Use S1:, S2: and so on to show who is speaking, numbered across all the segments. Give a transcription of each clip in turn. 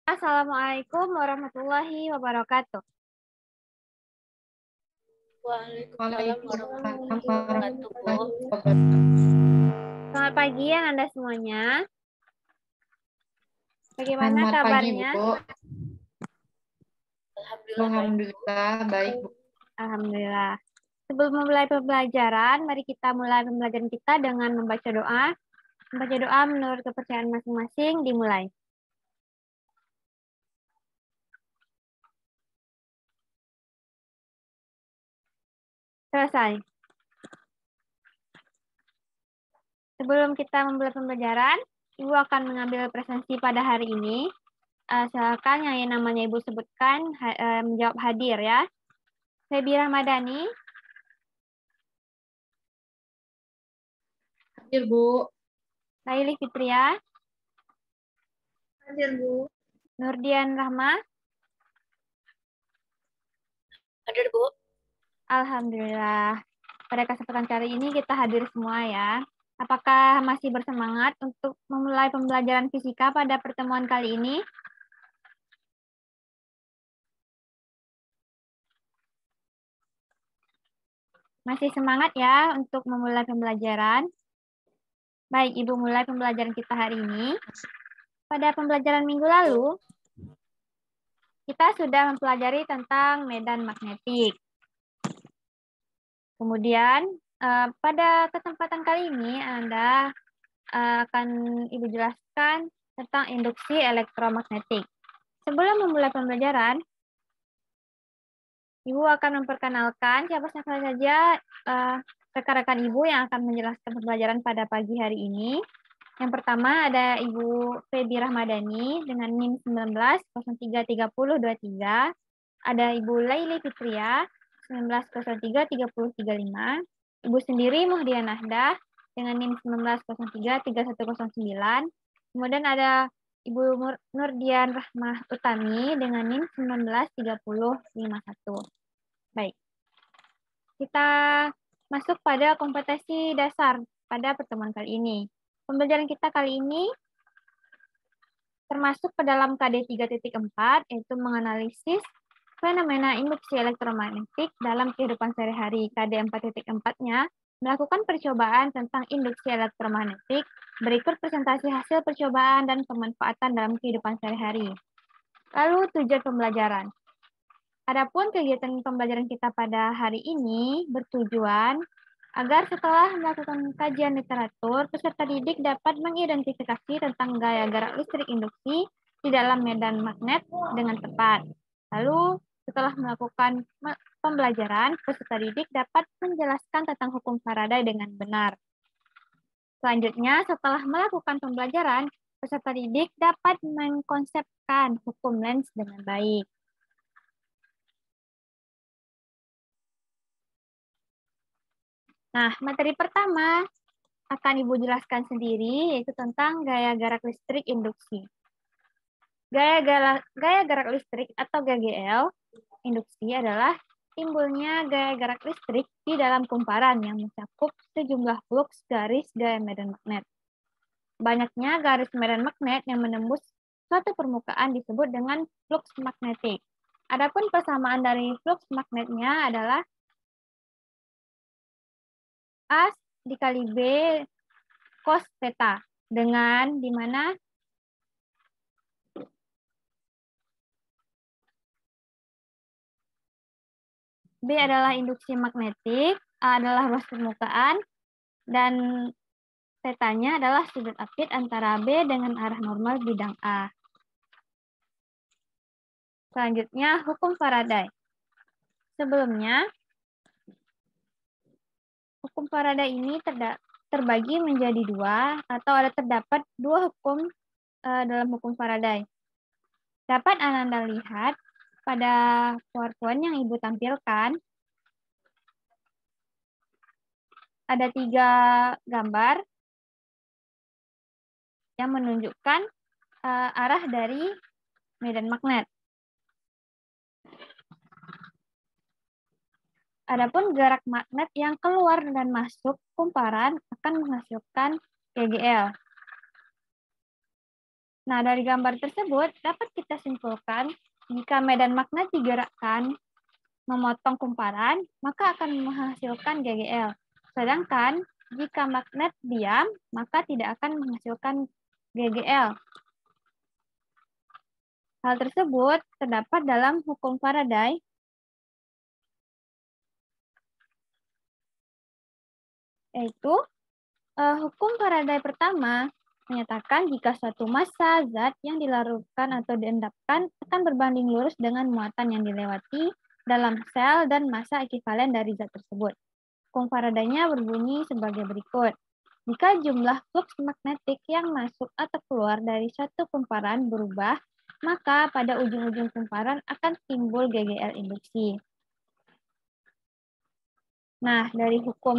S1: Assalamualaikum warahmatullahi wabarakatuh.
S2: Waalaikumsalam
S3: Waalaikumsalam
S2: warahmatullahi wabarakatuh, Bu.
S3: warahmatullahi wabarakatuh.
S1: Selamat pagi yang Anda semuanya. Bagaimana
S3: Selamat pagi,
S1: kabarnya?
S3: Bu.
S2: Alhamdulillah baik, Bu.
S3: Alhamdulillah baik, Bu.
S1: Alhamdulillah. Sebelum memulai pembelajaran, mari kita mulai pembelajaran kita dengan membaca doa. Membaca doa menurut kepercayaan masing-masing dimulai. Selesai. Sebelum kita memulai pembelajaran, Ibu akan mengambil presensi pada hari ini. Silakan yang namanya Ibu sebutkan menjawab hadir ya. Febi Ramadhani,
S3: Hadir, Bu.
S1: Laili Fitria,
S3: Hadir, Bu.
S1: Nurdian Rahma.
S2: Hadir, Bu.
S1: Alhamdulillah. Pada kesempatan kali ini kita hadir semua ya. Apakah masih bersemangat untuk memulai pembelajaran fisika pada pertemuan kali ini? Masih semangat ya untuk memulai pembelajaran? Baik, Ibu mulai pembelajaran kita hari ini. Pada pembelajaran minggu lalu, kita sudah mempelajari tentang medan magnetik. Kemudian, pada kesempatan kali ini Anda akan Ibu jelaskan tentang induksi elektromagnetik. Sebelum memulai pembelajaran, Ibu akan memperkenalkan siapa-siapa saja rekan-rekan Ibu yang akan menjelaskan pembelajaran pada pagi hari ini. Yang pertama ada Ibu Febi Rahmadhani dengan NIM 19033023. Ada Ibu Laili Fitria 19033035. Ibu sendiri Muhdian Nahdah dengan NIM 19033109. Kemudian ada Ibu Nurdian Rahmah Utami dengan NIM 193051. Baik. Kita masuk pada kompetensi dasar pada pertemuan kali ini. Pembelajaran kita kali ini termasuk ke dalam KD 3.4, yaitu menganalisis fenomena induksi elektromagnetik dalam kehidupan sehari-hari. KD 4.4-nya melakukan percobaan tentang induksi elektromagnetik. Berikut presentasi hasil percobaan dan pemanfaatan dalam kehidupan sehari-hari. Lalu tujuan pembelajaran. Adapun kegiatan pembelajaran kita pada hari ini bertujuan agar setelah melakukan kajian literatur, peserta didik dapat mengidentifikasi tentang gaya gerak listrik induksi di dalam medan magnet dengan tepat. Lalu, setelah melakukan pembelajaran, peserta didik dapat menjelaskan tentang hukum Faraday dengan benar. Selanjutnya, setelah melakukan pembelajaran, peserta didik dapat mengkonsepkan hukum Lenz dengan baik. Nah, materi pertama akan Ibu jelaskan sendiri, yaitu tentang gaya gerak listrik induksi. Gaya gerak listrik atau GGL induksi adalah timbulnya gaya gerak listrik di dalam kumparan yang mencakup sejumlah flux garis gaya medan magnet. Banyaknya garis medan magnet yang menembus suatu permukaan disebut dengan flux magnetik. Adapun persamaan dari flux magnetnya adalah A dikali B cos theta, dengan di mana B adalah induksi magnetik, A adalah ruas permukaan, dan θ-nya adalah sudut apit antara B dengan arah normal bidang A. Selanjutnya, hukum Faraday. Sebelumnya, hukum Faraday ini terbagi menjadi dua, atau terdapat dua hukum dalam hukum Faraday. Dapat Anda lihat pada PowerPoint yang Ibu tampilkan, ada 3 gambar yang menunjukkan arah dari medan magnet. Adapun gerak magnet yang keluar dan masuk kumparan akan menghasilkan GGL. Nah, dari gambar tersebut dapat kita simpulkan jika medan magnet digerakkan memotong kumparan, maka akan menghasilkan GGL. Sedangkan jika magnet diam, maka tidak akan menghasilkan GGL. Hal tersebut terdapat dalam hukum Faraday, yaitu hukum Faraday pertama menyatakan jika suatu massa zat yang dilarutkan atau diendapkan akan berbanding lurus dengan muatan yang dilewati dalam sel dan massa ekivalen dari zat tersebut. Hukum Faraday-nya berbunyi sebagai berikut. Jika jumlah flux magnetik yang masuk atau keluar dari suatu kumparan berubah, maka pada ujung-ujung kumparan akan timbul GGL induksi. Nah, dari hukum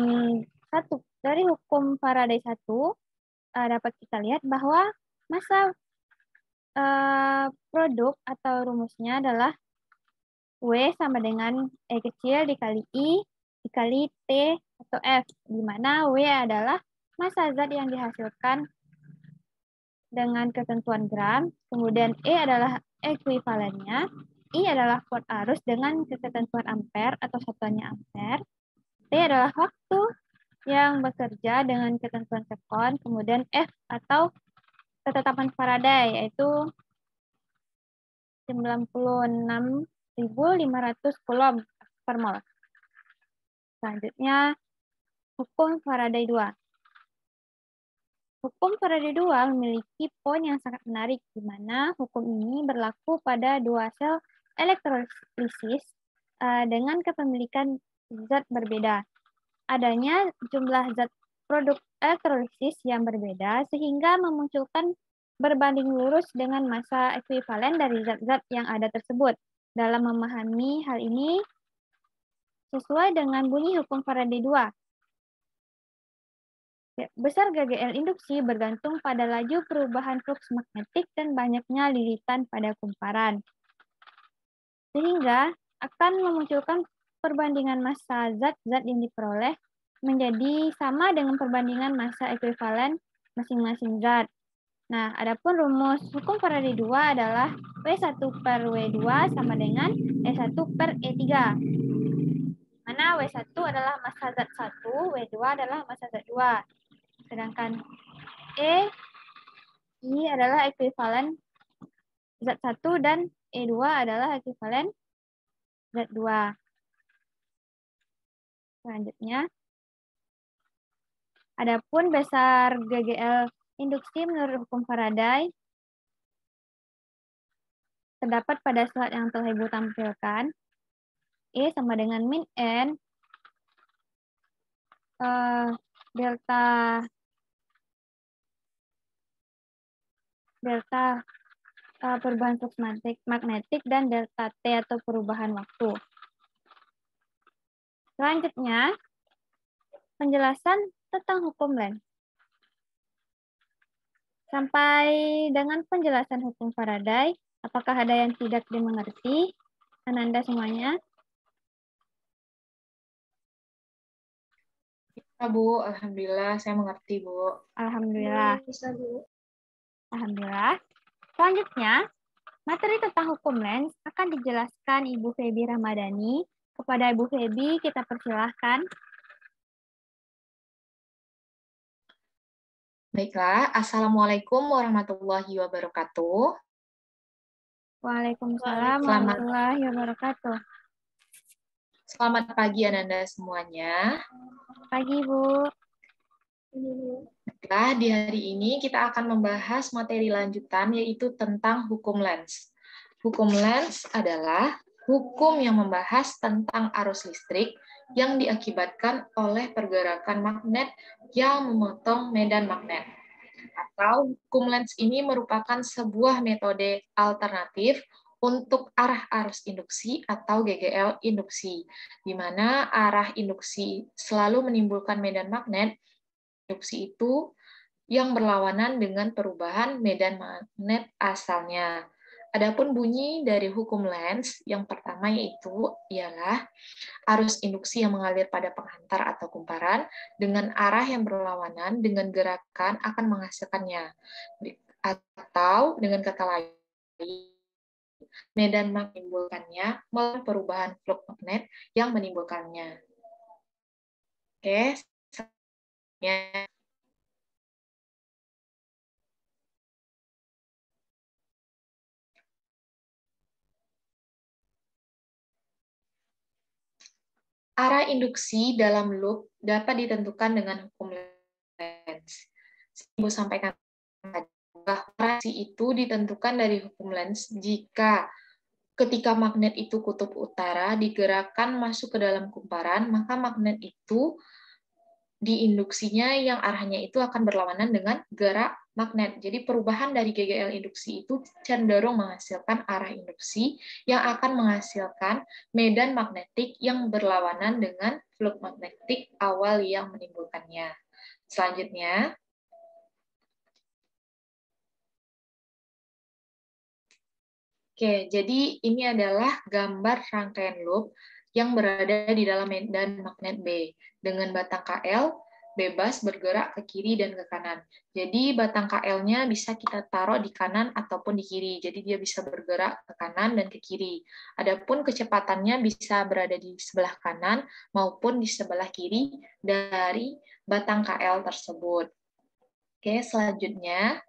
S1: Faraday 1 dapat kita lihat bahwa massa produk atau rumusnya adalah W sama dengan E kecil dikali I dikali T atau F, di mana W adalah massa zat yang dihasilkan dengan ketentuan gram, kemudian E adalah ekuivalennya, I adalah kuat arus dengan ketentuan ampere atau satuannya ampere, T adalah waktu yang bekerja dengan ketentuan sekon, kemudian F atau ketetapan Faraday yaitu 96.500 Coulomb per mol. Selanjutnya, hukum Faraday 2. Hukum Faraday 2 memiliki poin yang sangat menarik, di mana hukum ini berlaku pada dua sel elektrolisis dengan kepemilikan zat berbeda. Adanya jumlah zat produk elektrolisis yang berbeda, sehingga memunculkan berbanding lurus dengan massa ekuivalen dari zat-zat yang ada tersebut. Dalam memahami hal ini, sesuai dengan bunyi hukum Faraday 2, besar GGL induksi bergantung pada laju perubahan flux magnetik dan banyaknya lilitan pada kumparan. Sehingga akan memunculkan perbandingan massa zat-zat yang diperoleh menjadi sama dengan perbandingan massa ekuivalen masing-masing zat. Nah, adapun rumus hukum Faraday 2 adalah W1 per W2 sama dengan E1 per E3. Mana W1 adalah massa zat 1, W2 adalah massa zat 2. Sedangkan I adalah ekuivalen zat 1 dan E2 adalah ekuivalen zat 2. Selanjutnya, adapun besar GGL induksi menurut hukum Faraday terdapat pada slide yang telah Ibu tampilkan. E sama dengan min N delta perubahan flux magnetik dan delta T atau perubahan waktu. Selanjutnya, penjelasan tentang hukum Lenz. Sampai dengan penjelasan hukum Faraday, apakah ada yang tidak dimengerti? Ananda semuanya?
S3: Bisa, Bu. Alhamdulillah, saya mengerti, Bu.
S1: Alhamdulillah.
S2: Bisa, Bu.
S1: Alhamdulillah. Selanjutnya, materi tentang hukum Lenz akan dijelaskan Ibu Febi Ramadhani. Kepada Ibu Febi, kita persilahkan.
S3: Baiklah, Assalamualaikum warahmatullahi wabarakatuh.
S1: Waalaikumsalam warahmatullahi wabarakatuh.
S3: Selamat pagi Ananda semuanya.
S1: Pagi, Bu.
S3: Baiklah, di hari ini kita akan membahas materi lanjutan yaitu tentang hukum Lenz. Hukum Lenz adalah hukum yang membahas tentang arus listrik yang diakibatkan oleh pergerakan magnet yang memotong medan magnet. Atau hukum Lenz ini merupakan sebuah metode alternatif untuk arah arus induksi atau GGL induksi, di mana arah induksi selalu menimbulkan medan magnet. Induksi itu yang berlawanan dengan perubahan medan magnet asalnya. Adapun bunyi dari hukum Lenz yang pertama ialah arus induksi yang mengalir pada penghantar atau kumparan dengan arah yang berlawanan dengan gerakan akan menghasilkannya. Atau dengan kata lain, medan menimbulkannya melalui perubahan flux magnet yang menimbulkannya. Oke, selanjutnya. Arah induksi dalam loop dapat ditentukan dengan hukum Lenz. Ibu sampaikan tadi bahwa arah itu ditentukan dari hukum Lenz jika ketika magnet itu kutub utara digerakkan masuk ke dalam kumparan, maka magnet itu diinduksinya yang arahnya itu akan berlawanan dengan gerak magnet. Jadi perubahan dari GGL induksi itu cenderung menghasilkan arah induksi yang akan menghasilkan medan magnetik yang berlawanan dengan flux magnetik awal yang menimbulkannya. Selanjutnya, oke, jadi ini adalah gambar rangkaian loop yang berada di dalam medan magnet B dengan batang KL bebas bergerak ke kiri dan ke kanan. Jadi batang KL-nya bisa kita taruh di kanan ataupun di kiri. Jadi dia bisa bergerak ke kanan dan ke kiri. Adapun kecepatannya bisa berada di sebelah kanan maupun di sebelah kiri dari batang KL tersebut. Oke, selanjutnya.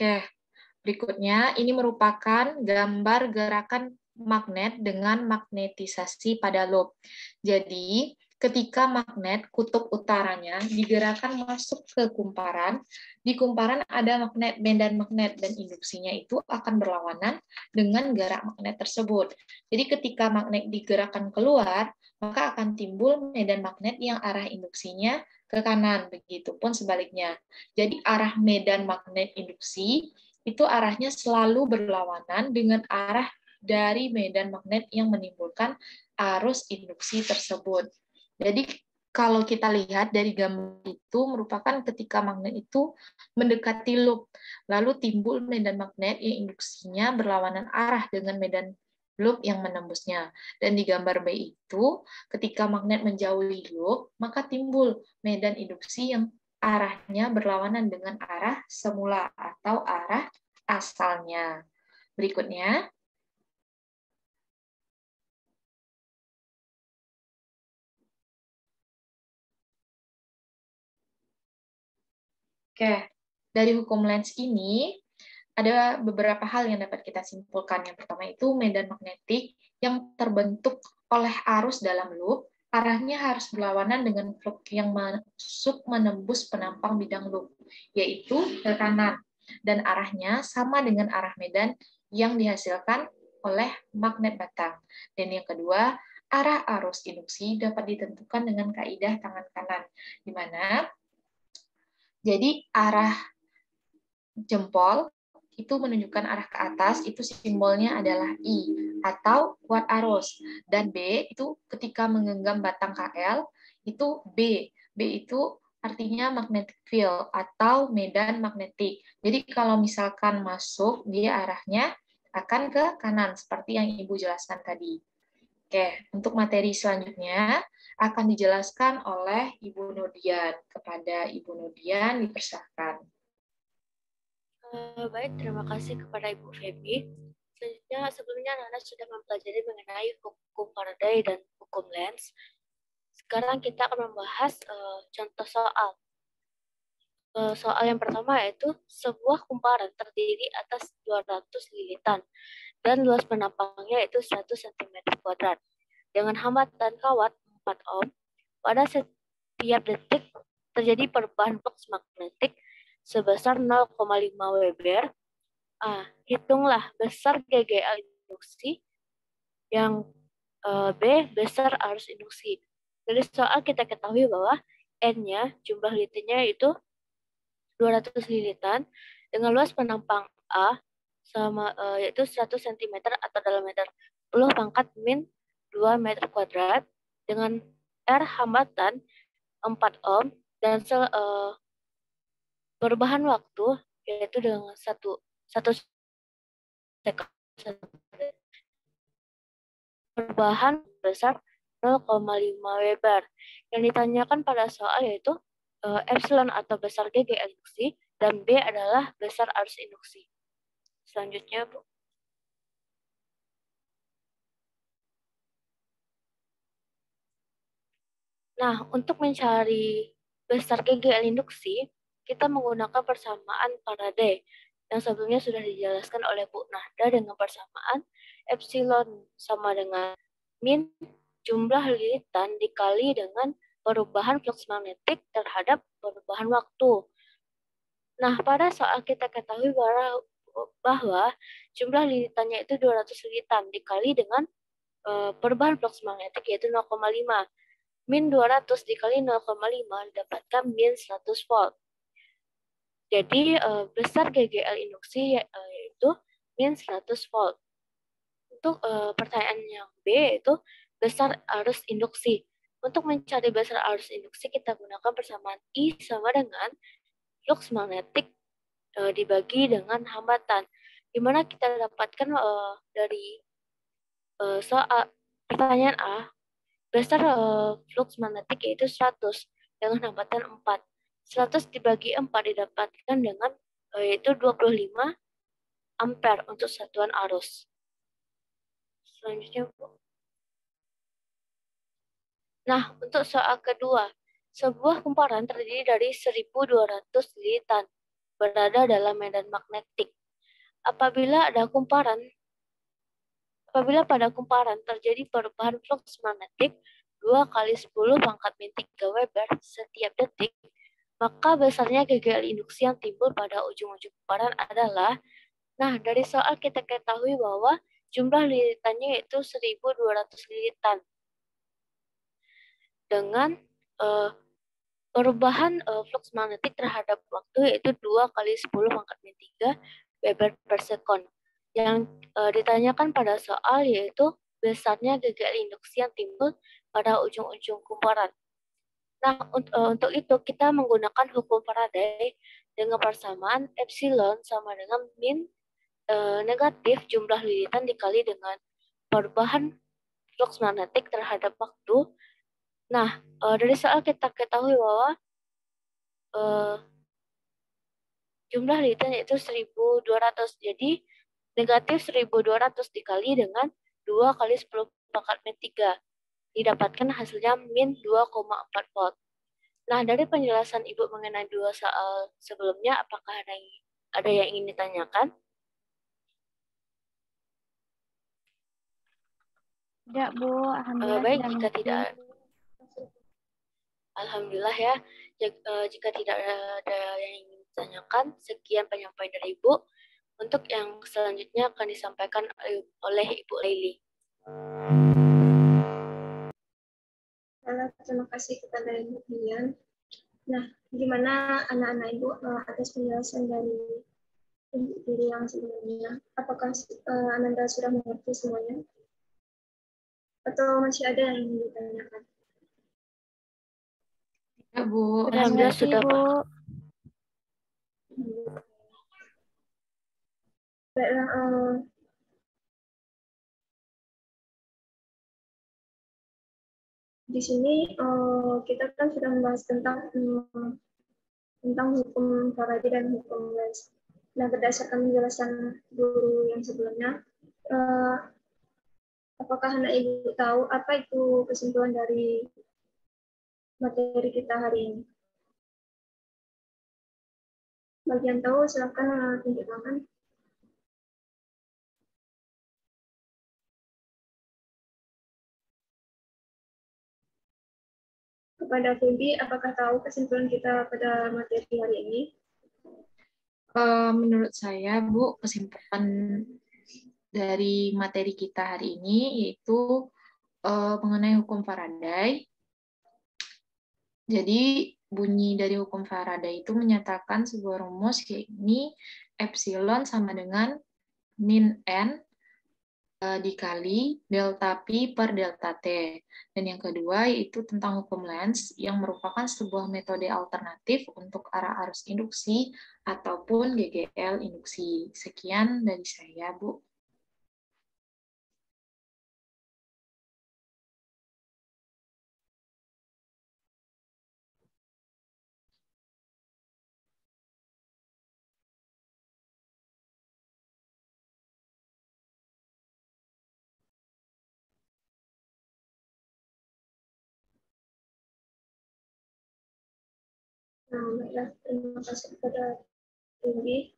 S3: Oke, berikutnya ini merupakan gambar gerakan magnet dengan magnetisasi pada loop. Jadi, ketika magnet kutub utaranya digerakkan masuk ke kumparan, di kumparan ada magnet, medan magnet, dan induksinya itu akan berlawanan dengan gerak magnet tersebut. Jadi, ketika magnet digerakkan keluar, maka akan timbul medan magnet yang arah induksinya ke kanan, begitupun sebaliknya. Jadi arah medan magnet induksi itu arahnya selalu berlawanan dengan arah dari medan magnet yang menimbulkan arus induksi tersebut. Jadi kalau kita lihat dari gambar itu merupakan ketika magnet itu mendekati loop, lalu timbul medan magnet yang induksinya berlawanan arah dengan medan loop yang menembusnya. Dan di gambar B itu, ketika magnet menjauhi loop, maka timbul medan induksi yang arahnya berlawanan dengan arah semula atau arah asalnya. Berikutnya, oke, dari hukum Lenz ini ada beberapa hal yang dapat kita simpulkan. Yang pertama itu medan magnetik yang terbentuk oleh arus dalam loop, arahnya harus berlawanan dengan flux yang masuk menembus penampang bidang loop, yaitu ke kanan, dan arahnya sama dengan arah medan yang dihasilkan oleh magnet batang. Dan yang kedua, arah arus induksi dapat ditentukan dengan kaidah tangan kanan, di mana jadi arah jempol itu menunjukkan arah ke atas, itu simbolnya adalah I, atau kuat arus. Dan B, itu ketika menggenggam batang KL, itu B. B itu artinya magnetic field, atau medan magnetik. Jadi kalau misalkan masuk, dia arahnya akan ke kanan, seperti yang Ibu jelaskan tadi. Oke, untuk materi selanjutnya akan dijelaskan oleh Ibu Nurdian. Kepada Ibu Nurdian, dipersilakan.
S2: Baik, terima kasih kepada Ibu Feby. Selanjutnya, sebelumnya Nana sudah mempelajari mengenai hukum Faraday dan hukum Lenz. Sekarang kita akan membahas contoh soal. Soal yang pertama yaitu sebuah kumparan terdiri atas 200 lilitan dan luas penampangnya yaitu 1 cm². Dengan hambatan kawat 4 ohm, pada setiap detik terjadi perubahan flux magnetik sebesar 0,5 Weber. Hitunglah besar GGL induksi, yang B besar arus induksi. Dari soal kita ketahui bahwa N-nya, jumlah lilitannya itu 200 lilitan dengan luas penampang A sama yaitu 1 cm atau dalam meter 10 pangkat min 2 meter kuadrat dengan R hambatan 4 ohm dan perubahan waktu yaitu dengan 1 second. perubahan besar 0,5 Weber. Yang ditanyakan pada soal yaitu epsilon atau besar GGL induksi, dan B adalah besar arus induksi. Selanjutnya, Bu. Nah, untuk mencari besar GGL induksi, kita menggunakan persamaan Faraday yang sebelumnya sudah dijelaskan oleh Bu Nahda dengan persamaan epsilon sama dengan min jumlah lilitan dikali dengan perubahan flux magnetik terhadap perubahan waktu. Nah, pada soal kita ketahui bahwa jumlah lilitannya itu 200 lilitan dikali dengan perubahan flux magnetik yaitu 0,5. Min 200 dikali 0,5 didapatkan min 100 volt. Jadi besar GGL induksi yaitu min 100 volt. Untuk pertanyaan yang B itu besar arus induksi. Untuk mencari besar arus induksi kita gunakan persamaan I sama dengan flux magnetik dibagi dengan hambatan. Di mana kita dapatkan dari soal pertanyaan A, besar flux magnetik yaitu 100 dengan hambatan 4. 100 dibagi 4 didapatkan dengan yaitu 25 ampere untuk satuan arus. Selanjutnya, Bu. Nah, untuk soal kedua, sebuah kumparan terdiri dari 1.200 lilitan berada dalam medan magnetik. Apabila pada kumparan terjadi perubahan flux magnetik 2 kali 10 pangkat min 3 Weber setiap detik, maka besarnya GGL induksi yang timbul pada ujung-ujung kumparan adalah, nah dari soal kita ketahui bahwa jumlah lilitannya yaitu 1.200 lilitan. Dengan perubahan flux magnetik terhadap waktu yaitu 2 kali 10 pangkat min 3 Weber per sekon. Yang ditanyakan pada soal yaitu besarnya GGL induksi yang timbul pada ujung-ujung kumparan. Nah, untuk itu kita menggunakan hukum Faraday dengan persamaan epsilon sama dengan min negatif jumlah lilitan dikali dengan perubahan flux magnetik terhadap waktu. Nah, dari soal kita ketahui bahwa jumlah lilitan yaitu 1.200. Jadi, negatif 1.200 dikali dengan 2 kali 10 pangkat min 3. Didapatkan hasilnya min 2,4 volt. Nah, dari penjelasan Ibu mengenai dua soal sebelumnya, apakah ada yang ingin ditanyakan?
S1: Tidak, Bu. Alhamdulillah
S2: Baik,
S1: sudah
S2: jika
S1: mengerti.
S2: tidak, alhamdulillah ya. Jika tidak ada yang ingin ditanyakan, sekian penyampaian dari Ibu. Untuk yang selanjutnya akan disampaikan oleh Ibu Laili.
S4: Terima kasih kepada Ibu Dian. Nah, gimana anak-anak Ibu atas penjelasan dari Ibu Diri yang sebelumnya? Apakah Ananda sudah mengerti semuanya? Atau masih ada yang ingin ditanyakan?
S3: Ya, Bu.
S2: Alhamdulillah sudah,
S1: Bu.
S2: Pak.
S4: Baiklah, di sini kita kan sudah membahas tentang hukum Faraday dan hukum Lens. Nah, berdasarkan penjelasan guru yang sebelumnya, apakah anak Ibu tahu apa itu kesimpulan dari materi kita hari ini? Bagi yang tahu, silakan tunjuk tangan. Kepada Febi, apakah tahu kesimpulan kita pada materi hari ini?
S3: Menurut saya, Bu, kesimpulan dari materi kita hari ini yaitu mengenai hukum Faraday. Jadi, bunyi dari hukum Faraday itu menyatakan sebuah rumus, yakni epsilon sama dengan min N dikali delta P per delta T. Dan yang kedua yaitu tentang hukum Lenz yang merupakan sebuah metode alternatif untuk arah arus induksi ataupun GGL induksi. Sekian dari saya, Bu.
S4: Nah, baiklah, terima kasih kepada Tinggi.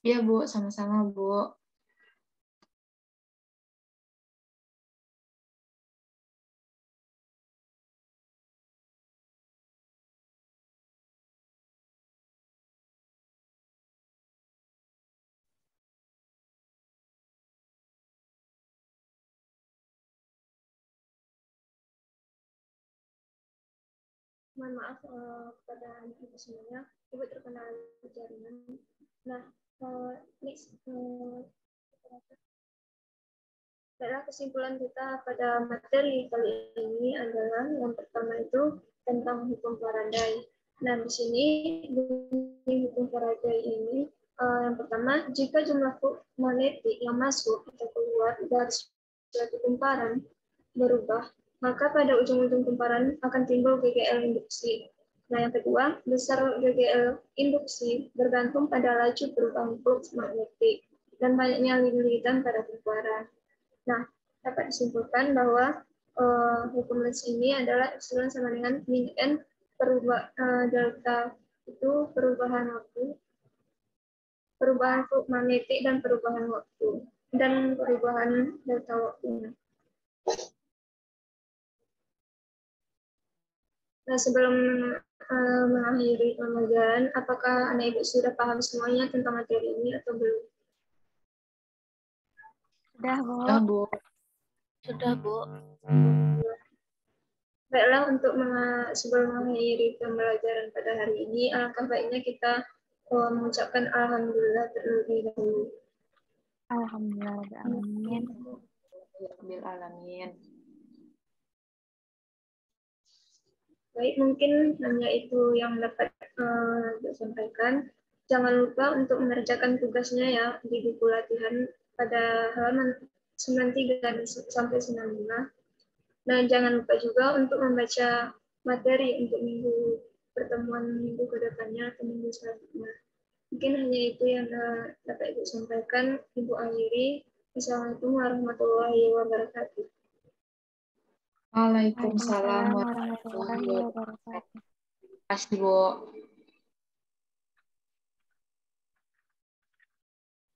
S3: Iya, Bu. Sama-sama, Bu.
S4: Mohon maaf kepada ibu semuanya, ibu terkena jaringan. Nah, next, baiklah, kesimpulan kita pada materi kali ini adalah yang pertama itu tentang hukum Faraday. Nah, di sini di hukum Faraday ini yang pertama, jika jumlah magnetik yang masuk atau keluar dari suatu kumparan berubah, maka pada ujung-ujung kumparan akan timbul GGL induksi. Nah, yang kedua, besar GGL induksi bergantung pada laju perubahan flux magnetik dan banyaknya lilitan pada kumparan. Nah, dapat disimpulkan bahwa hukum Lenz ini adalah epsilon sama dengan min n delta itu perubahan waktu, perubahan flux magnetik dan perubahan waktu dan perubahan delta waktunya. Nah, sebelum mengakhiri pembelajaran, apakah anak ibu sudah paham semuanya tentang materi ini atau belum?
S1: Sudah, Bu.
S3: Ya, Bu.
S2: Sudah, Bu.
S4: Baiklah, untuk sebelum mengakhiri pembelajaran pada hari ini, alangkah baiknya kita mengucapkan alhamdulillah terlebih dahulu.
S1: Alhamdulillah. Amin.
S3: Alamin.
S4: Baik, mungkin hanya itu yang dapat disampaikan. Jangan lupa untuk mengerjakan tugasnya ya di buku latihan pada halaman 93 sampai 95. Nah, jangan lupa juga untuk membaca materi untuk pertemuan minggu ke depannya atau minggu selanjutnya. Mungkin hanya itu yang dapat Ibu sampaikan. Ibu akhiri. Assalamualaikum warahmatullahi wabarakatuh.
S3: Waalaikumsalam
S1: Waalaikumsalam
S3: warahmatullahi
S1: warahmatullahi
S3: wabarakatuh.
S1: wabarakatuh.
S3: Terima kasih, Bu.